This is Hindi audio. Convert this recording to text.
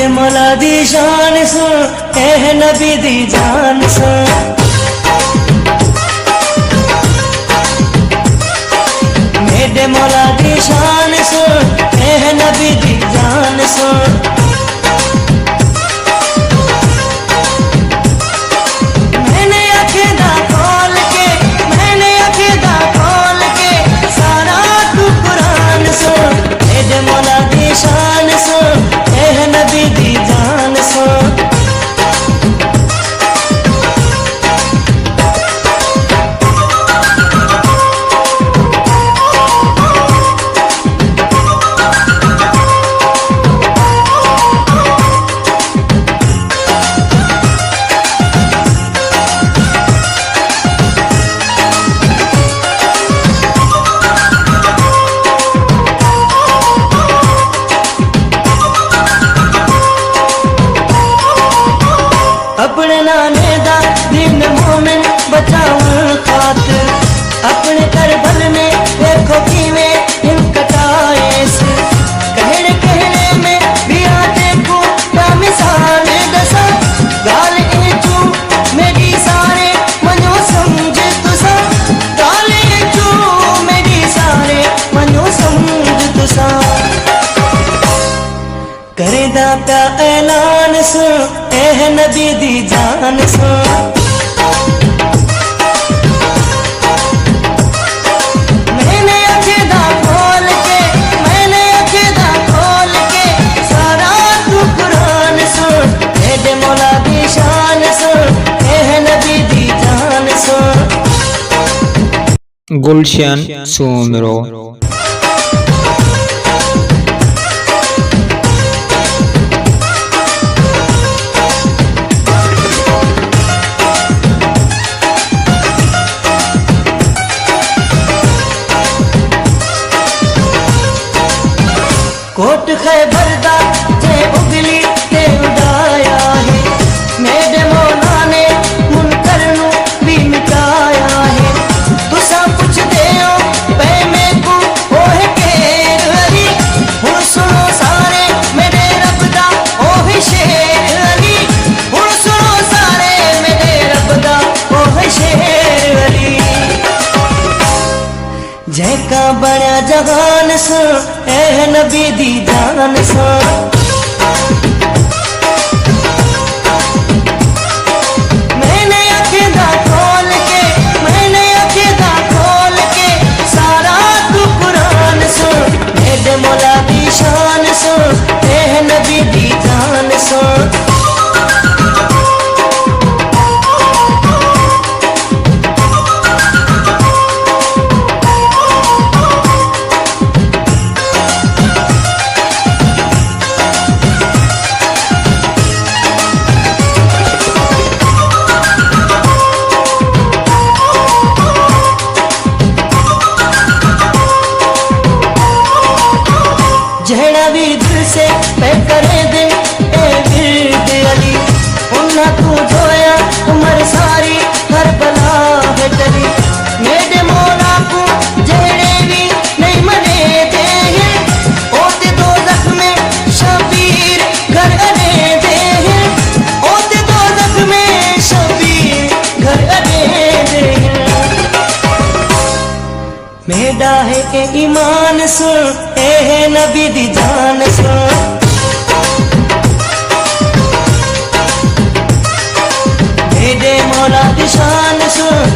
मेरे मौला दी शान सुन, एह नबी दी जान सुन। मेरे मौला दी शान सुन, एह नबी दी जान सुन। मैंने अखीदा खोल के, मैंने अखीदा खोल के सारा तू कुरान सुन। मेरे मौला दी शान सुन, एह नबी दी जान सुन। अपने नाने दा दिन मोमिन बचाउन खातिर, अपने करबल में देखो किवें हिम कटाए से। कहने कहने में भी आ देखो क्या मिसाल दसा। गाल इंचू मेरी सारे मनो समझ तुसा। गाल इंचू मेरी सारे मनो समझ तुसा। करेदा प्या ऐलान सुन, एह नबी दी जान सुन। मैंने अखीदा खोल के, मैंने अखीदा खोल के सारा तू कुरान सुन। मेरे मौला दी शान सुन, एह नबी दी जान सुन। गुलशन सोमरो। कोट खैबर दा जे उगली ते उड़ाया है। मेरे मौला ने मुनकर नू भी मिटाया है। तुसा पुछ दे हो पे मैं को ओह केर अली। हुण सुनो सारे मेरे रब दा ओह शेर अली। हुण सुनो सारे मेरे रब दा ओह शेर अली। जैका बड़ा जहान सुन, एह नबी दी जान सुन। मैंने अखीदा खोल के, मैंने अखीदा खोल के सारा तू कुरान सुन। मेरे मौला दी शान सुन, एह नबी दी जान सुन। जहड़ा भी दिल से पे करे दिन ए विरद अली। उन्ना तू जोया उमर सारी हर बला है टली। मेरे मौला को जहड़े भी नहीं मने दे हैं, ओते दो जख्म शबीर घर अने दे हैं। ओते दो जख्म शबीर घर अने दे हैं। मेरा है के ईमान सुन, एह नबी दी जान सुन। मेरे मौला दी शान सुन,